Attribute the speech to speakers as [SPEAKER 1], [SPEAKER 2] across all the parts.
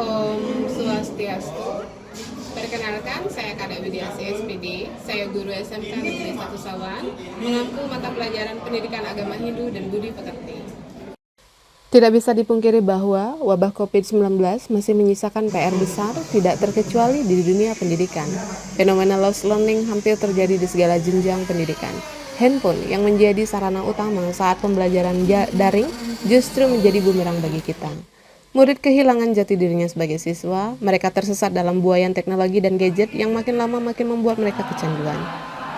[SPEAKER 1] Om Swastiastu. Perkenalkan, saya Kadek Widiasi SPD, saya guru SMK Negeri 1 Sawan, mengampu mata pelajaran Pendidikan Agama Hindu dan Budi Pekerti.
[SPEAKER 2] Tidak bisa dipungkiri bahwa wabah COVID-19 masih menyisakan PR besar tidak terkecuali di dunia pendidikan. Fenomena lost learning hampir terjadi di segala jenjang pendidikan. Handphone yang menjadi sarana utama saat pembelajaran daring justru menjadi bumerang bagi kita. Murid kehilangan jati dirinya sebagai siswa, mereka tersesat dalam buayan teknologi dan gadget yang makin lama makin membuat mereka kecanduan.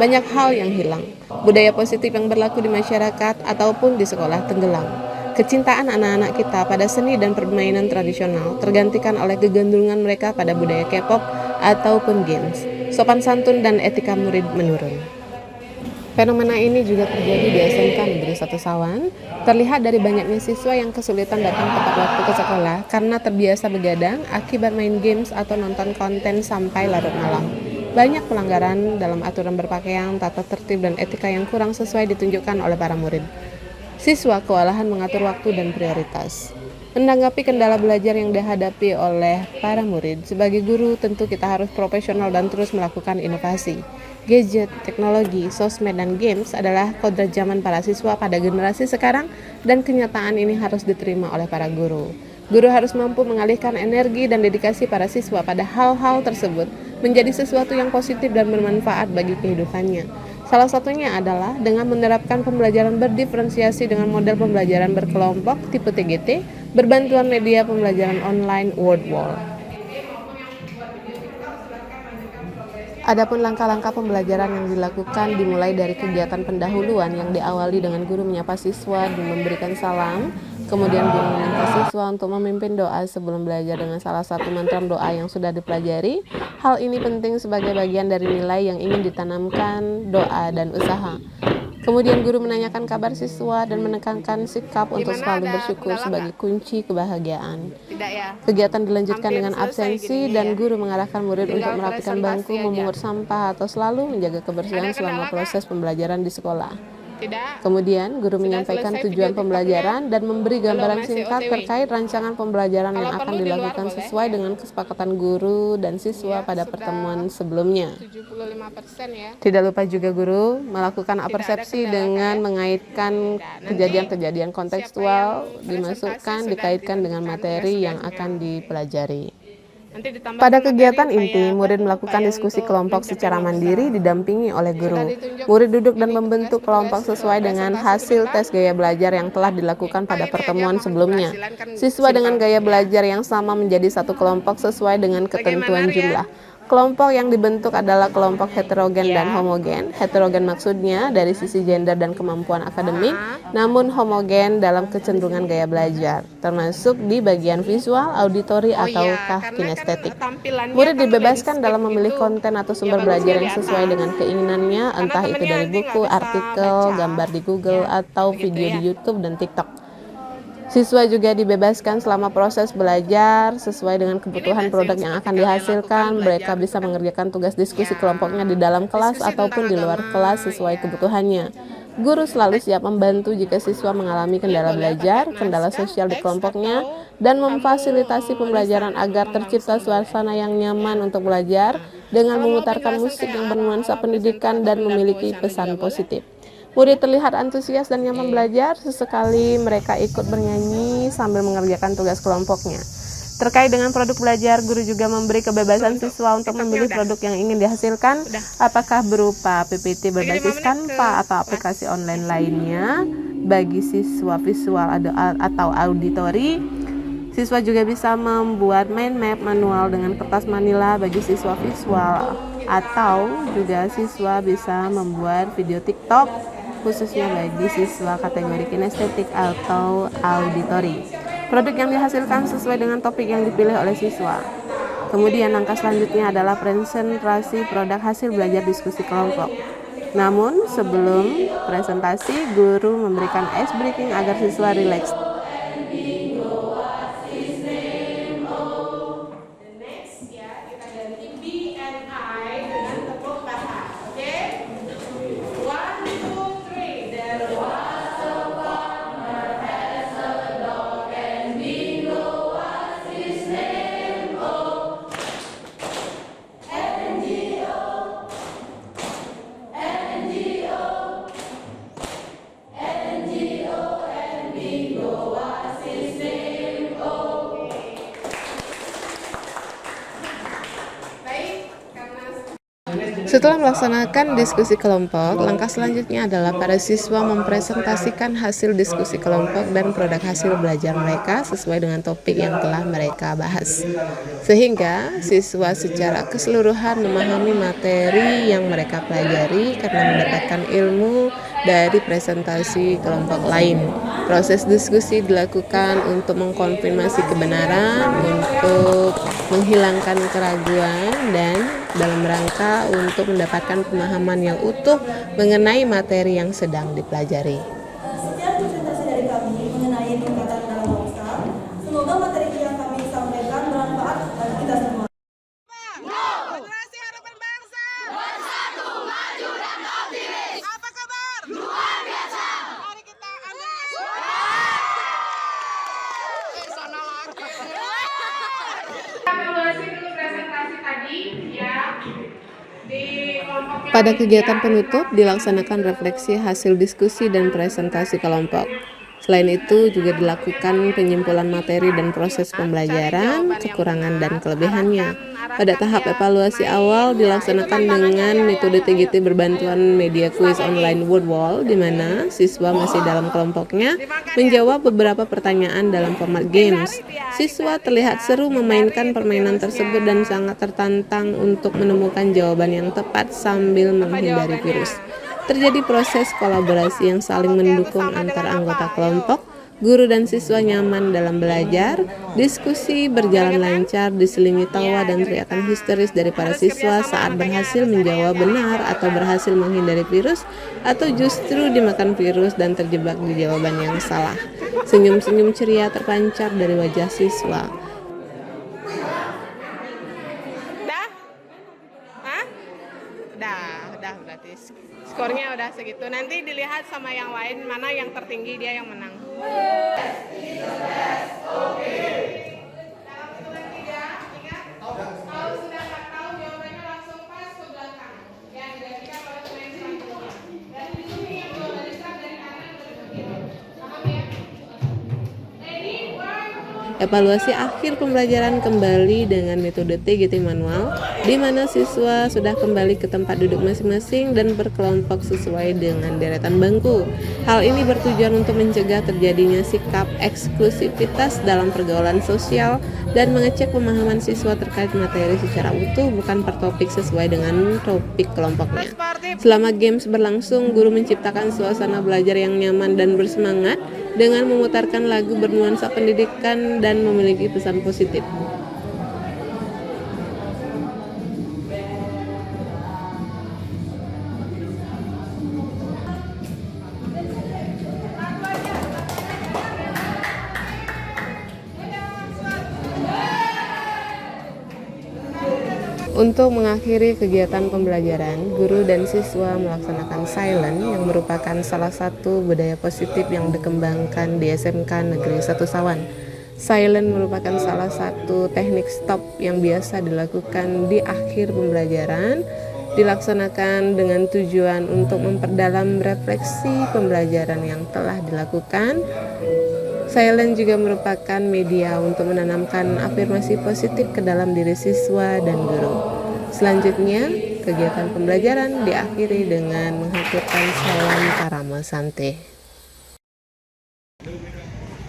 [SPEAKER 2] Banyak hal yang hilang, budaya positif yang berlaku di masyarakat ataupun di sekolah tenggelam. Kecintaan anak-anak kita pada seni dan permainan tradisional tergantikan oleh kegandrungan mereka pada budaya K-pop ataupun games. Sopan santun dan etika murid menurun. Fenomena ini juga terjadi di SMK Negeri 1 Sawan. Terlihat dari banyaknya siswa yang kesulitan datang tepat waktu ke sekolah karena terbiasa begadang akibat main games atau nonton konten sampai larut malam. Banyak pelanggaran dalam aturan berpakaian, tata tertib, dan etika yang kurang sesuai ditunjukkan oleh para murid. Siswa kewalahan mengatur waktu dan prioritas. Menanggapi kendala belajar yang dihadapi oleh para murid, sebagai guru tentu kita harus profesional dan terus melakukan inovasi. Gadget, teknologi, sosmed, dan games adalah kodrat zaman para siswa pada generasi sekarang dan kenyataan ini harus diterima oleh para guru. Guru harus mampu mengalihkan energi dan dedikasi para siswa pada hal-hal tersebut menjadi sesuatu yang positif dan bermanfaat bagi kehidupannya. Salah satunya adalah dengan menerapkan pembelajaran berdiferensiasi dengan model pembelajaran berkelompok tipe TGT, berbantuan media pembelajaran online Wordwall. Adapun langkah-langkah pembelajaran yang dilakukan dimulai dari kegiatan pendahuluan yang diawali dengan guru menyapa siswa dan memberikan salam, kemudian guru meminta siswa untuk memimpin doa sebelum belajar dengan salah satu mantra doa yang sudah dipelajari. Hal ini penting sebagai bagian dari nilai yang ingin ditanamkan doa dan usaha. Kemudian guru menanyakan kabar siswa dan menekankan sikap untuk selalu bersyukur sebagai kunci kebahagiaan. Kegiatan dilanjutkan dengan absensi dan guru mengarahkan murid untuk merapikan bangku, memungut sampah, atau selalu menjaga kebersihan selama proses pembelajaran di sekolah. Kemudian guru menyampaikan tujuan pembelajaran dan memberi gambaran singkat terkait rancangan pembelajaran yang akan dilakukan sesuai dengan kesepakatan guru dan siswa pada pertemuan sebelumnya. Tidak lupa juga guru melakukan apersepsi dengan mengaitkan kejadian-kejadian kontekstual dikaitkan dengan materi yang akan dipelajari. Pada kegiatan inti, murid melakukan diskusi kelompok secara mandiri didampingi oleh guru. Murid duduk dan membentuk kelompok sesuai dengan hasil tes gaya belajar yang telah dilakukan pada pertemuan sebelumnya. Siswa dengan gaya belajar yang sama menjadi satu kelompok sesuai dengan ketentuan jumlah. Kelompok yang dibentuk adalah kelompok heterogen dan homogen. Heterogen maksudnya dari sisi gender dan kemampuan akademik, namun homogen dalam kecenderungan gaya belajar, termasuk di bagian visual, auditori, ataukah kinestetik. Murid dibebaskan dalam memilih konten atau sumber belajar yang sesuai dengan keinginannya, entah itu dari buku, artikel, gambar di Google, atau video di YouTube dan TikTok. Siswa juga dibebaskan selama proses belajar sesuai dengan kebutuhan produk yang akan dihasilkan. Mereka bisa mengerjakan tugas diskusi kelompoknya di dalam kelas ataupun di luar kelas sesuai kebutuhannya. Guru selalu siap membantu jika siswa mengalami kendala belajar, kendala sosial di kelompoknya, dan memfasilitasi pembelajaran agar tercipta suasana yang nyaman untuk belajar dengan memutarkan musik yang bernuansa pendidikan dan memiliki pesan positif. Murid terlihat antusias dan nyaman belajar, sesekali mereka ikut bernyanyi sambil mengerjakan tugas kelompoknya. Terkait dengan produk belajar, guru juga memberi kebebasan siswa untuk memilih produk yang ingin dihasilkan, apakah berupa PPT berbasis Canva atau aplikasi online lainnya. Bagi siswa visual atau auditori, siswa juga bisa membuat mind map manual dengan kertas manila bagi siswa visual, atau juga siswa bisa membuat video TikTok khususnya bagi siswa kategori kinestetik atau auditori. Produk yang dihasilkan sesuai dengan topik yang dipilih oleh siswa. Kemudian langkah selanjutnya adalah presentasi produk hasil belajar diskusi kelompok. Namun sebelum presentasi, guru memberikan ice breaking agar siswa rileks. Setelah melaksanakan diskusi kelompok, langkah selanjutnya adalah para siswa mempresentasikan hasil diskusi kelompok dan produk hasil belajar mereka sesuai dengan topik yang telah mereka bahas. Sehingga siswa secara keseluruhan memahami materi yang mereka pelajari karena mendapatkan ilmu dari presentasi kelompok lain. Proses diskusi dilakukan untuk mengkonfirmasi kebenaran, untuk menghilangkan keraguan, dan dalam rangka untuk mendapatkan pemahaman yang utuh mengenai materi yang sedang dipelajari.
[SPEAKER 3] Sekian presentasi dari kami mengenai peningkatan dalam bangsa. Semoga materi yang kami sampaikan bermanfaat bagi kita semua.
[SPEAKER 4] Generasi Harapan Bangsa bersatu, maju dan optimis. Apa kabar? Luar biasa. Mari kita ambil sana lagi.
[SPEAKER 1] Evaluasi dulu presentasi tadi ya di kelompok yang
[SPEAKER 2] Pada kegiatan penutup dilaksanakan refleksi hasil diskusi dan presentasi kelompok. Selain itu juga dilakukan penyimpulan materi dan proses pembelajaran, kekurangan dan kelebihannya. Pada tahap evaluasi awal dilaksanakan dengan metode TGT berbantuan media kuis online WordWall, di mana siswa masih dalam kelompoknya menjawab beberapa pertanyaan dalam format games. Siswa terlihat seru memainkan permainan tersebut dan sangat tertantang untuk menemukan jawaban yang tepat sambil menghindari virus. Terjadi proses kolaborasi yang saling mendukung antar anggota kelompok, guru dan siswa nyaman dalam belajar, diskusi berjalan lancar diselingi tawa dan teriakan histeris dari para siswa saat berhasil menjawab benar atau berhasil menghindari virus atau justru dimakan virus dan terjebak di jawaban yang salah. Senyum-senyum ceria terpancar dari wajah siswa.
[SPEAKER 1] Udah? Hah? Udah berarti skornya udah segitu. Nanti dilihat sama yang lain mana yang tertinggi dia yang menang. Dalam hitungan 3, ingat kalau sudah tak tahu jawabannya langsung pas ke belakang. Ya, digantikan oleh pemain selanjutnya. Dan di sini yang jawabannya start dari kanan menuju kiri. Paham ya? Ready? 1, 2.
[SPEAKER 2] Evaluasi akhir pembelajaran kembali dengan metode TGT manual, di mana siswa sudah kembali ke tempat duduk masing-masing dan berkelompok sesuai dengan deretan bangku. Hal ini bertujuan untuk mencegah terjadinya sikap eksklusivitas dalam pergaulan sosial dan mengecek pemahaman siswa terkait materi secara utuh, bukan per topik sesuai dengan topik kelompoknya. Selama games berlangsung, guru menciptakan suasana belajar yang nyaman dan bersemangat dengan memutarkan lagu bernuansa pendidikan dan memiliki pesan positif. Untuk mengakhiri kegiatan pembelajaran, guru dan siswa melaksanakan silent yang merupakan salah satu budaya positif yang dikembangkan di SMK Negeri 1 Sawan. Silent merupakan salah satu teknik stop yang biasa dilakukan di akhir pembelajaran, dilaksanakan dengan tujuan untuk memperdalam refleksi pembelajaran yang telah dilakukan. Silent juga merupakan media untuk menanamkan afirmasi positif ke dalam diri siswa dan guru. Selanjutnya, kegiatan pembelajaran diakhiri dengan menghaturkan salam Karama Sante.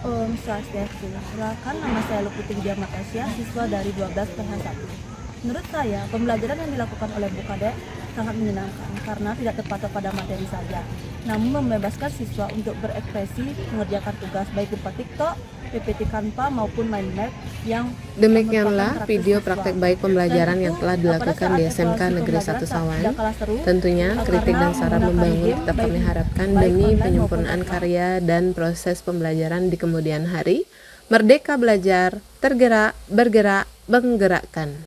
[SPEAKER 3] Om Swastiastu. Silakan, nama saya Luputi Widya Makasia, siswa dari 12 PH1. Menurut saya, pembelajaran yang dilakukan oleh Bu Kadek sangat menyenangkan karena tidak terpatok pada materi saja, namun membebaskan siswa untuk berekspresi, mengerjakan tugas baik berupa TikTok, PPT Canva maupun mind map yang
[SPEAKER 2] Demikianlah video praktek baik pembelajaran yang telah dilakukan di SMK Negeri 1 Sawan. Tentunya kritik dan saran membangun tetap kami harapkan demi penyempurnaan karya dan proses pembelajaran di kemudian hari. Merdeka belajar, tergerak, bergerak, menggerakkan.